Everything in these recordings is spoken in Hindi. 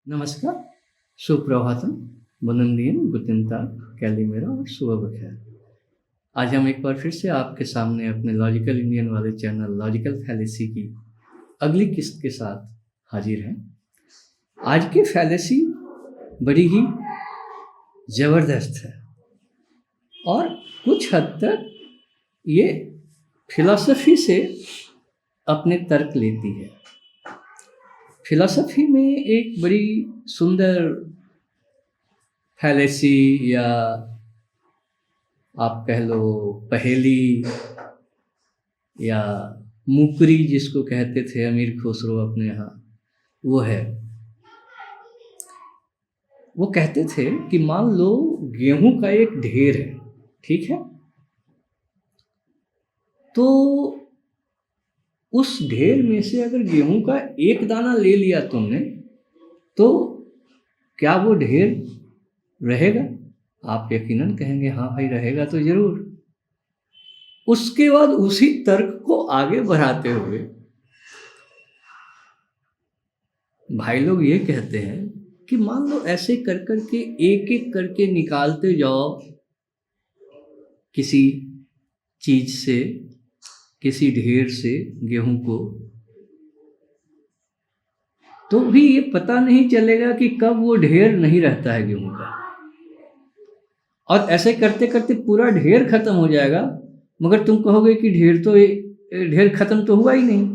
नमस्कार, सुप्रभातम, वंदनीय, गुड कैलिमेरा और सुबह बखैर। आज हम एक बार फिर से आपके सामने अपने लॉजिकल इंडियन वाले चैनल लॉजिकल फैलेसी की अगली किस्त के साथ हाजिर हैं। आज की फैलेसी बड़ी ही ज़बरदस्त है और कुछ हद तक ये फिलॉसफी से अपने तर्क लेती है। फिलॉसफी में एक बड़ी सुंदर फैलेसी या आप कह लो पहेली या मुकरी जिसको कहते थे अमीर खुसरो अपने यहाँ, वो है। वो कहते थे कि मान लो गेहूं का एक ढेर है, ठीक है, तो उस ढेर में से अगर गेहूं का एक दाना ले लिया तुमने तो क्या वो ढेर रहेगा? आप यकीनन कहेंगे हाँ भाई रहेगा तो जरूर। उसके बाद उसी तर्क को आगे बढ़ाते हुए भाई लोग ये कहते हैं कि मान लो ऐसे कर करके एक एक करके निकालते जाओ किसी चीज से, किसी ढेर से गेहूं को, तो भी ये पता नहीं चलेगा कि कब वो ढेर नहीं रहता है गेहूं का। और ऐसे करते करते पूरा ढेर खत्म हो जाएगा, मगर तुम कहोगे कि ढेर खत्म तो हुआ ही नहीं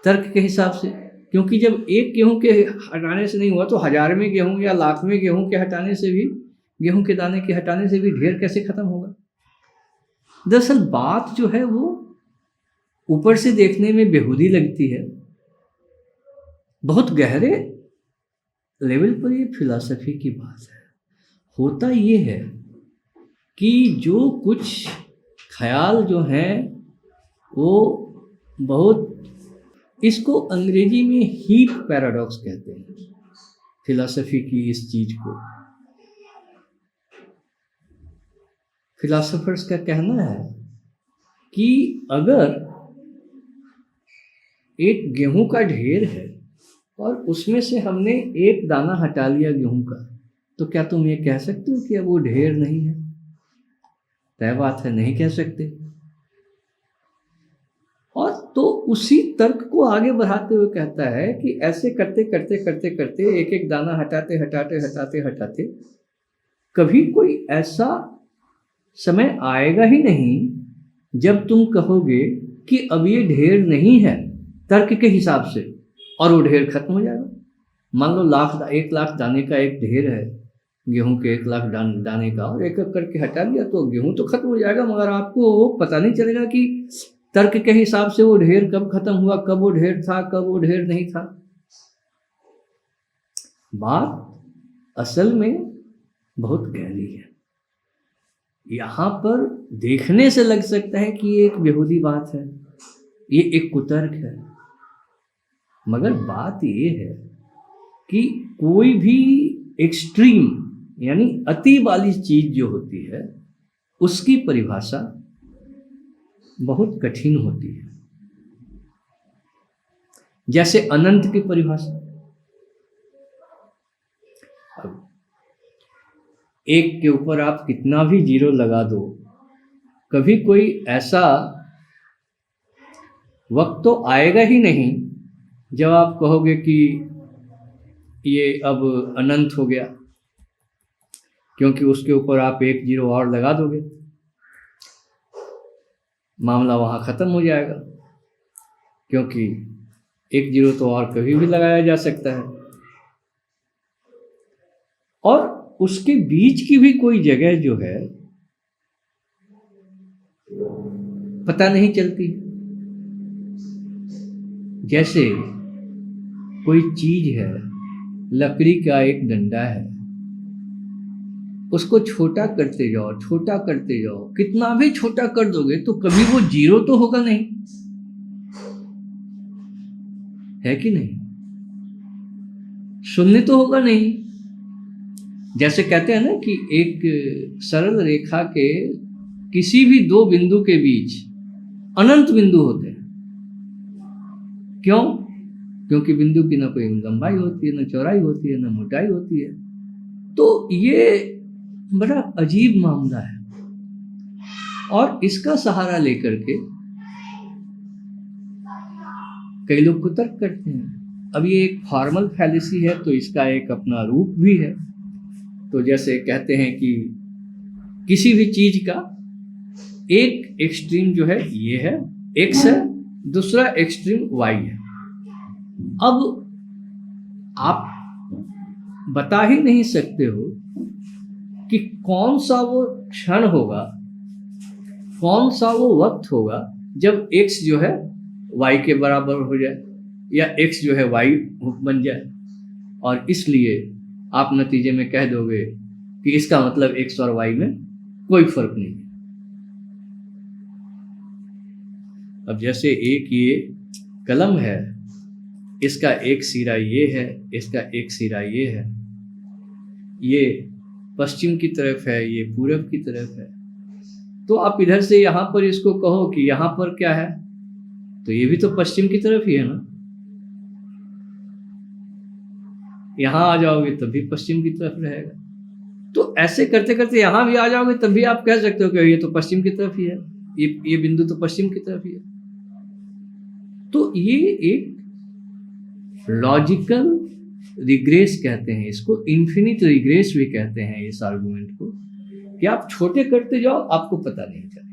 तर्क के हिसाब से, क्योंकि जब एक गेहूं के हटाने से नहीं हुआ तो 1000वें गेहूं या 1,00,000वें गेहूं के हटाने से भी, गेहूं के दाने के हटाने से भी ढेर कैसे खत्म होगा? दरअसल बात जो है वो ऊपर से देखने में बेहूदी लगती है, बहुत गहरे लेवल पर ये फिलॉसफी की बात है। होता ये है कि जो कुछ ख्याल जो हैं वो बहुत, इसको अंग्रेजी में हीप पैराडॉक्स कहते हैं, फिलॉसफी की इस चीज को। फिलॉसफर्स का कहना है कि अगर एक गेहूं का ढेर है और उसमें से हमने एक दाना हटा लिया गेहूं का, तो क्या तुम ये कह सकते हो कि अब वो ढेर नहीं है? तय बात है, नहीं कह सकते। और तो उसी तर्क को आगे बढ़ाते हुए कहता है कि ऐसे करते करते करते करते एक एक दाना हटाते हटाते हटाते हटाते कभी कोई ऐसा समय आएगा ही नहीं जब तुम कहोगे कि अब ये ढेर नहीं है तर्क के हिसाब से, और वो ढेर खत्म हो जाएगा। मान लो 1,00,000 दाने का एक ढेर है, गेहूं के 1,00,000 दाने का, और एक एक करके हटा लिया तो गेहूं तो खत्म हो जाएगा, मगर आपको वो पता नहीं चलेगा कि तर्क के हिसाब से वो ढेर कब खत्म हुआ, कब वो ढेर था, कब वो ढेर नहीं था। बात असल में बहुत गहरी है। यहां पर देखने से लग सकता है कि ये एक बेहूदी बात है, ये एक कुतर्क है, मगर बात ये है कि कोई भी एक्सट्रीम यानी अति वाली चीज जो होती है उसकी परिभाषा बहुत कठिन होती है। जैसे अनंत की परिभाषा, अब एक के ऊपर आप कितना भी जीरो लगा दो, कभी कोई ऐसा वक्त तो आएगा ही नहीं जब आप कहोगे कि ये अब अनंत हो गया, क्योंकि उसके ऊपर आप एक जीरो और लगा दोगे, मामला वहां खत्म हो जाएगा, क्योंकि एक जीरो तो और कभी भी लगाया जा सकता है। और उसके बीच की भी कोई जगह जो है पता नहीं चलती। जैसे कोई चीज है, लकड़ी का एक डंडा है, उसको छोटा करते जाओ, छोटा करते जाओ, कितना भी छोटा कर दोगे तो कभी वो जीरो तो होगा नहीं, है कि नहीं? शून्य तो होगा नहीं। जैसे कहते हैं ना कि एक सरल रेखा के किसी भी दो बिंदु के बीच अनंत बिंदु होते हैं। क्यों? क्योंकि बिंदु की ना कोई लंबाई होती है, ना चौड़ाई होती है, ना मोटाई होती है। तो ये बड़ा अजीब मामला है, और इसका सहारा लेकर के कई लोग कुतर्क करते हैं। अब ये एक फॉर्मल फैलेसी है, तो इसका एक अपना रूप भी है। तो जैसे कहते हैं कि किसी भी चीज का एक एक्सट्रीम जो है ये है, एक्स है, दूसरा एक्सट्रीम वाई है। अब आप बता ही नहीं सकते हो कि कौन सा वो क्षण होगा, कौन सा वो वक्त होगा जब x जो है y के बराबर हो जाए, या x जो है y बन जाए, और इसलिए आप नतीजे में कह दोगे कि इसका मतलब x और y में कोई फर्क नहीं है। अब जैसे एक ये कलम है, इसका एक सिरा ये है, इसका एक सिरा ये है, ये पश्चिम की तरफ है, ये पूरब की तरफ है। तो आप इधर से यहाँ पर इसको कहो कि यहाँ पर क्या है, तो ये भी तो पश्चिम की तरफ ही है ना। यहाँ आ जाओगे तब भी पश्चिम की तरफ रहेगा। तो ऐसे करते करते यहाँ भी आ जाओगे तब भी आप कह सकते हो कि ये तो पश्चिम की तरफ ही है, ये बिंदु तो पश्चिम की तरफ ही है। तो ये एक लॉजिकल रिग्रेस कहते हैं इसको, इन्फिनिट रिग्रेस भी कहते हैं इस आर्गुमेंट को, कि आप छोटे करते जाओ आपको पता नहीं चले।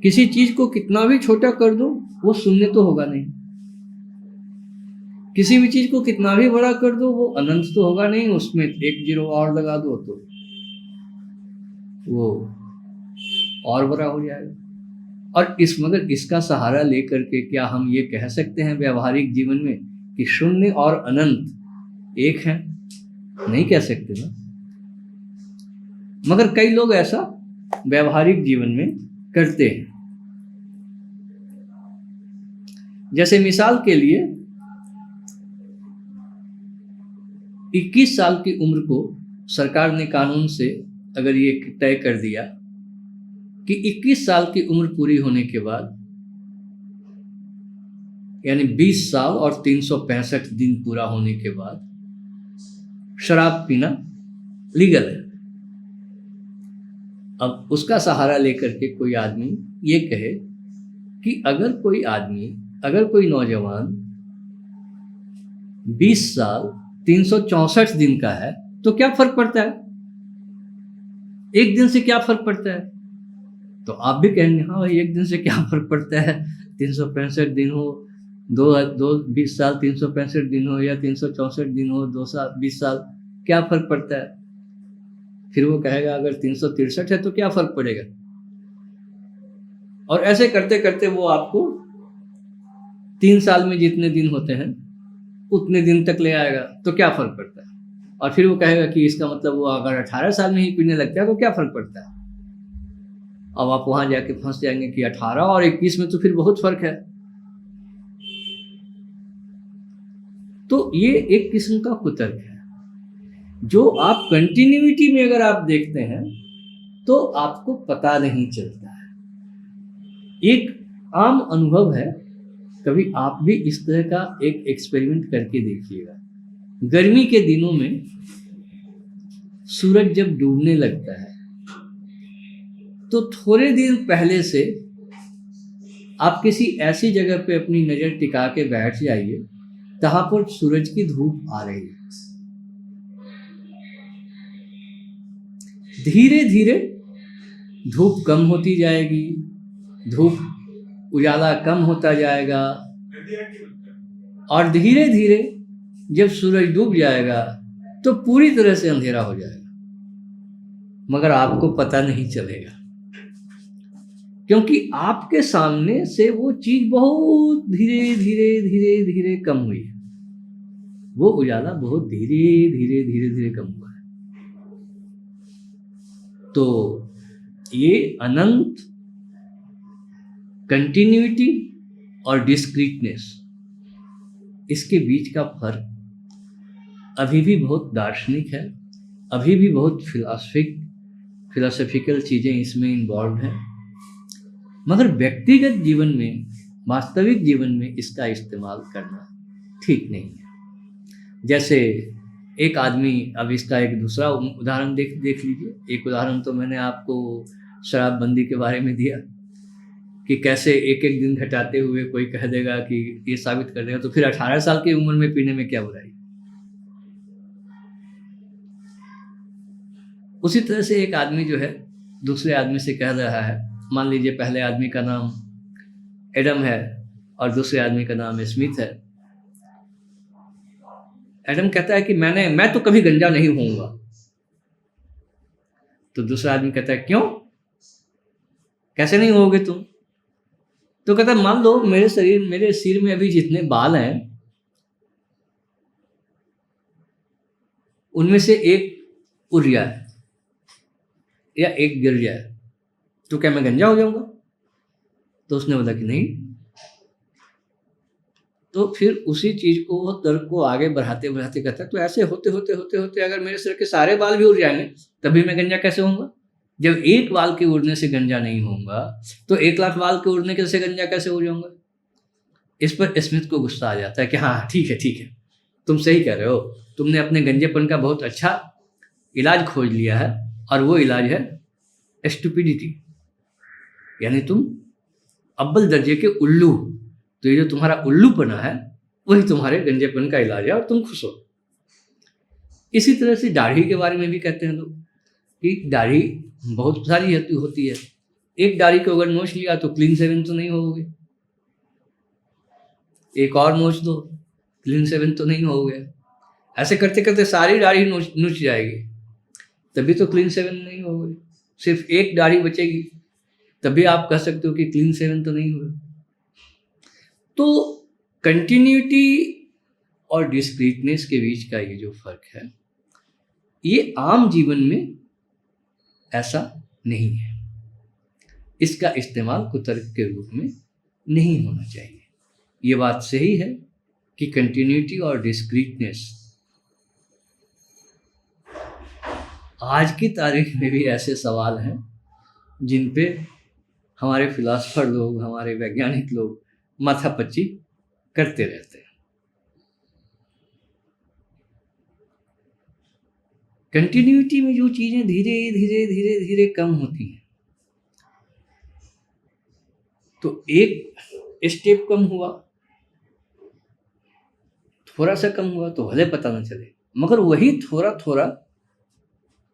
किसी चीज को कितना भी छोटा कर दो वो शून्य तो होगा नहीं, किसी भी चीज को कितना भी बड़ा कर दो वो अनंत तो होगा नहीं, उसमें एक जीरो और लगा दो तो वो और बड़ा हो जाएगा। और मगर इसका सहारा लेकर के क्या हम ये कह सकते हैं व्यावहारिक जीवन में कि शून्य और अनंत एक हैं? नहीं कह सकते ना। मगर कई लोग ऐसा व्यावहारिक जीवन में करते हैं। जैसे मिसाल के लिए 21 साल की उम्र को सरकार ने कानून से अगर ये तय कर दिया कि 21 साल की उम्र पूरी होने के बाद, यानी 20 साल और 365 दिन पूरा होने के बाद शराब पीना लीगल है। अब उसका सहारा लेकर के कोई आदमी ये कहे कि अगर कोई नौजवान 20 साल 364 दिन का है तो क्या फर्क पड़ता है, एक दिन से क्या फर्क पड़ता है? तो आप भी कहेंगे हाँ भाई एक दिन से क्या फर्क पड़ता है, 365 दिन हो, 20 साल 365 दिन हो या 364 दिन हो, 2 साल 20 साल, क्या फर्क पड़ता है? फिर वो कहेगा अगर 363 है तो क्या फर्क पड़ेगा। और ऐसे करते करते वो आपको 3 साल में जितने दिन होते हैं उतने दिन तक ले आएगा, तो क्या फर्क पड़ता है। और फिर वो कहेगा कि इसका मतलब वो अगर 18 साल में ही पीने लगता है तो क्या फर्क पड़ता है। अब आप वहां जाके फंस जाएंगे कि 18 और 21 में तो फिर बहुत फर्क है। तो ये एक किस्म का कुतर्क है जो आप कंटिन्यूटी में अगर आप देखते हैं तो आपको पता नहीं चलता है। एक आम अनुभव है, कभी आप भी इस तरह का एक एक्सपेरिमेंट करके देखिएगा। गर्मी के दिनों में सूरज जब डूबने लगता है तो थोड़े दिन पहले से आप किसी ऐसी जगह पे अपनी नज़र टिका के बैठ जाइए जहां पर सूरज की धूप आ रही है। धीरे धीरे धूप कम होती जाएगी, धूप उजाला कम होता जाएगा, और धीरे धीरे जब सूरज डूब जाएगा तो पूरी तरह से अंधेरा हो जाएगा, मगर आपको पता नहीं चलेगा क्योंकि आपके सामने से वो चीज बहुत धीरे धीरे धीरे धीरे कम हुई है, वो उजाला बहुत धीरे धीरे धीरे धीरे कम हुआ है। तो ये अनंत, कंटिन्यूटी और डिस्क्रीटनेस, इसके बीच का फर्क अभी भी बहुत दार्शनिक है, अभी भी बहुत फिलोसफिकल चीज़ें इसमें इन्वॉल्व हैं। मगर व्यक्तिगत जीवन में वास्तविक जीवन में इसका इस्तेमाल करना ठीक नहीं है। जैसे एक आदमी, अब इसका एक दूसरा उदाहरण देख लीजिए। एक उदाहरण तो मैंने आपको शराबबंदी के बारे में दिया कि कैसे एक एक दिन घटाते हुए कोई कह देगा कि ये साबित कर देगा, तो फिर 18 साल की उम्र में पीने में क्या बुराई। उसी तरह से एक आदमी जो है दूसरे आदमी से कह रहा है, मान लीजिए पहले आदमी का नाम एडम है और दूसरे आदमी का नाम स्मिथ है। एडम कहता है कि मैं तो कभी गंजा नहीं होऊंगा। तो दूसरा आदमी कहता है क्यों, कैसे नहीं होगे तुम? तो कहता है मान लो मेरे सिर में अभी जितने बाल हैं उनमें से एक उड़ जाए या एक गिर जाए तो क्या मैं गंजा हो जाऊंगा? तो उसने बोला कि नहीं। तो फिर उसी चीज को, तर्क को आगे बढ़ाते बढ़ाते कहता है तो ऐसे होते होते होते होते अगर मेरे सिर के सारे बाल भी उड़ जाएंगे तभी मैं गंजा कैसे होऊंगा? जब एक बाल के उड़ने से गंजा नहीं होऊंगा तो 1,00,000 बाल के उड़ने के से गंजा कैसे हो जाऊंगा? इस पर स्मिथ को गुस्सा आ जाता है कि हाँ ठीक है, तुम सही कह रहे हो, तुमने अपने गंजेपन का बहुत अच्छा इलाज खोज लिया है और वो इलाज है स्टुपिडिटी, यानी तुम अव्वल दर्जे के उल्लू। तो ये जो तुम्हारा उल्लूपना है वही तुम्हारे गंजेपन का इलाज है और तुम खुश हो। इसी तरह से दाढ़ी के बारे में भी कहते हैं लोग कि दाढ़ी बहुत सारी होती है। एक दाढ़ी को अगर नोच लिया तो क्लीन शेवन तो नहीं होगे, एक और नोच दो क्लीन शेवन तो नहीं होगे। ऐसे करते करते सारी दाढ़ी नोच जाएगी तभी तो क्लीन शेवन नहीं होगे। सिर्फ एक दाढ़ी बचेगी तभी आप कह सकते हो कि क्लीन शेवन तो नहीं हुआ। तो कंटिन्यूटी और डिस्क्रीटनेस के बीच का ये जो फर्क है ये आम जीवन में ऐसा नहीं है। इसका इस्तेमाल कुतर्क के रूप में नहीं होना चाहिए। ये बात सही है कि कंटिन्यूटी और डिस्क्रीटनेस आज की तारीख में भी ऐसे सवाल हैं जिन पे हमारे फिलासफर लोग, हमारे वैज्ञानिक लोग माथापच्ची करते रहते हैं। कंटिन्यूटी में जो चीजें धीरे धीरे धीरे धीरे कम होती हैं, तो एक स्टेप कम हुआ, थोड़ा सा कम हुआ तो भले पता न चले, मगर वही थोड़ा थोड़ा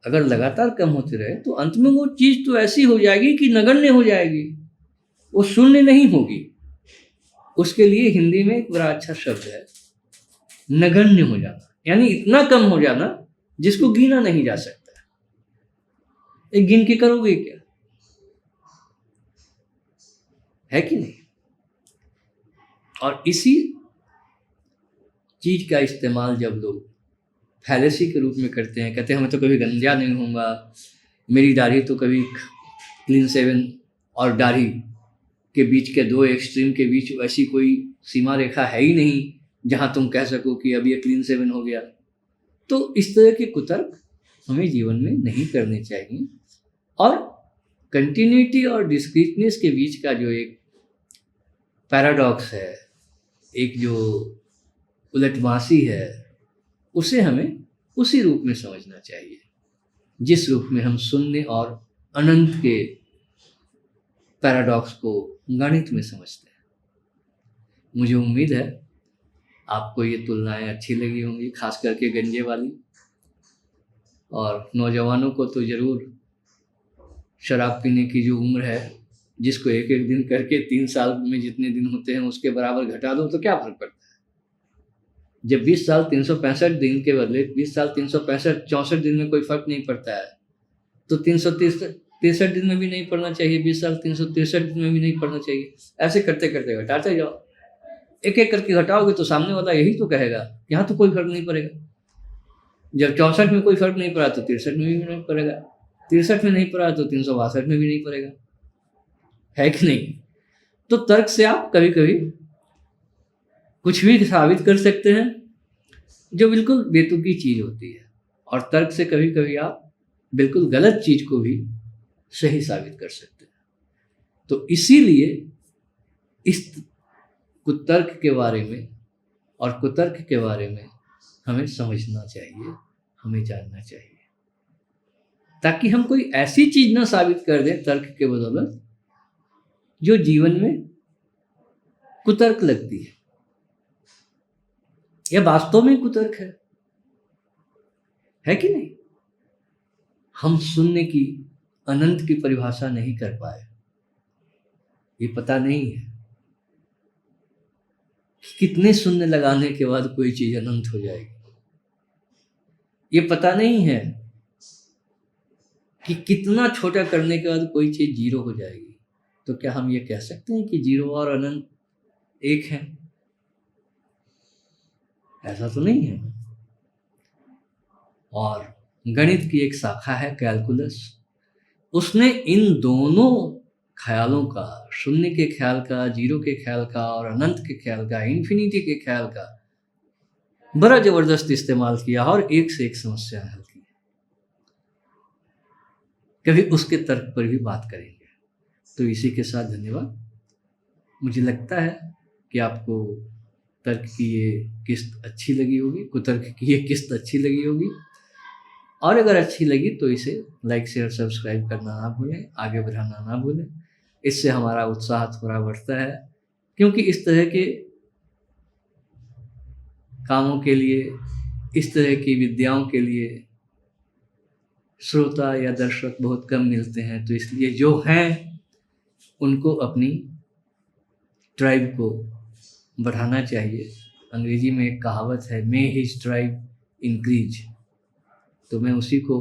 अगर लगातार कम होते रहे तो अंत में वो चीज तो ऐसी हो जाएगी कि नगण्य हो जाएगी, वो शून्य नहीं होगी। उसके लिए हिंदी में एक बड़ा अच्छा शब्द है नगण्य हो जाना, यानी इतना कम हो जाना जिसको गिना नहीं जा सकता। एक गिन के करोगे क्या, है कि नहीं? और इसी चीज का इस्तेमाल जब लोग फैलेसी के रूप में करते हैं, कहते हैं मैं तो कभी गंजा नहीं होऊंगा, मेरी दाढ़ी तो कभी क्लीन शेवन और दाढ़ी के बीच के दो एक्सट्रीम के बीच ऐसी कोई सीमा रेखा है ही नहीं जहां तुम कह सको कि अब ये क्लीन शेवन हो गया। तो इस तरह के कुतर्क हमें जीवन में नहीं करने चाहिए। और कंटिन्यूटी और डिस्क्रीटनेस के बीच का जो एक पैराडॉक्स है, एक जो उलटवासी है, उसे हमें उसी रूप में समझना चाहिए जिस रूप में हम शून्य और अनंत के पैराडॉक्स को गणित में समझते हैं। मुझे उम्मीद है आपको ये तुलनाएं अच्छी लगी होंगी, खास करके गंजे वाली। और नौजवानों को तो ज़रूर शराब पीने की जो उम्र है, जिसको एक एक दिन करके 3 साल में जितने दिन होते हैं उसके बराबर घटा दो तो क्या फर्क पड़ता है। जब 20 साल 365 दिन के बदले 20 साल 365 64 दिन में कोई फर्क नहीं पड़ता है, तो 363 दिन में भी नहीं पढ़ना चाहिए, 20 साल 363 दिन में भी नहीं पढ़ना चाहिए। ऐसे करते करते घटाते जाओ, एक एक करके घटाओगे तो सामने वाला यही तो कहेगा यहाँ तो कोई फर्क नहीं पड़ेगा। जब 64 में कोई फर्क नहीं पड़ा तो 63 में भी नहीं पड़ेगा, 63 में नहीं पड़ा तो 362 में भी नहीं पड़ेगा, है कि नहीं? तो तर्क से आप कभी कभी कुछ भी साबित कर सकते हैं जो बिल्कुल बेतुकी चीज होती है, और तर्क से कभी कभी आप बिल्कुल गलत चीज को भी सही साबित कर सकते हैं। तो इसीलिए इस कुतर्क के बारे में और कुतर्क के बारे में हमें समझना चाहिए, हमें जानना चाहिए, ताकि हम कोई ऐसी चीज ना साबित कर दें तर्क के बदौलत जो जीवन में कुतर्क लगती है या वास्तव में कुतर्क है कि नहीं। हम शून्य की, अनंत की परिभाषा नहीं कर पाए। ये पता नहीं है कि कितने शून्य लगाने के बाद कोई चीज अनंत हो जाएगी। ये पता नहीं है कि कितना छोटा करने के बाद कोई चीज जीरो हो जाएगी। तो क्या हम ये कह सकते हैं कि जीरो और अनंत एक है? ऐसा तो नहीं है। और गणित की एक शाखा है कैलकुलस, उसने इन दोनों ख्यालों का, शून्य के ख्याल का, जीरो के ख्याल का और अनंत के ख्याल का, इन्फिनिटी के ख्याल का बड़ा जबरदस्त इस्तेमाल किया और एक से एक समस्या हल की। कभी उसके तर्क पर भी बात करेंगे। तो इसी के साथ धन्यवाद। मुझे लगता है कि आपको तर्क की ये किस्त अच्छी लगी होगी, कुतर्क की ये किस्त अच्छी लगी होगी, और अगर अच्छी लगी तो इसे लाइक शेयर सब्सक्राइब करना ना भूलें, आगे बढ़ाना ना भूलें। इससे हमारा उत्साह थोड़ा बढ़ता है, क्योंकि इस तरह के कामों के लिए, इस तरह की विद्याओं के लिए श्रोता या दर्शक बहुत कम मिलते हैं। तो इसलिए जो हैं उनको अपनी ट्राइब को बढ़ाना चाहिए। अंग्रेजी में एक कहावत है, मे हिज ट्राइब इंक्रीज। तो मैं उसी को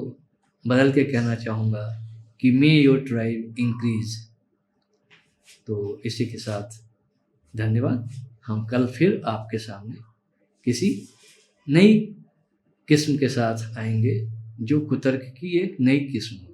बदल के कहना चाहूँगा कि मे योर ट्राइब इंक्रीज। तो इसी के साथ धन्यवाद। हम कल फिर आपके सामने किसी नई किस्म के साथ आएंगे, जो कुतर्क की एक नई किस्म होगी।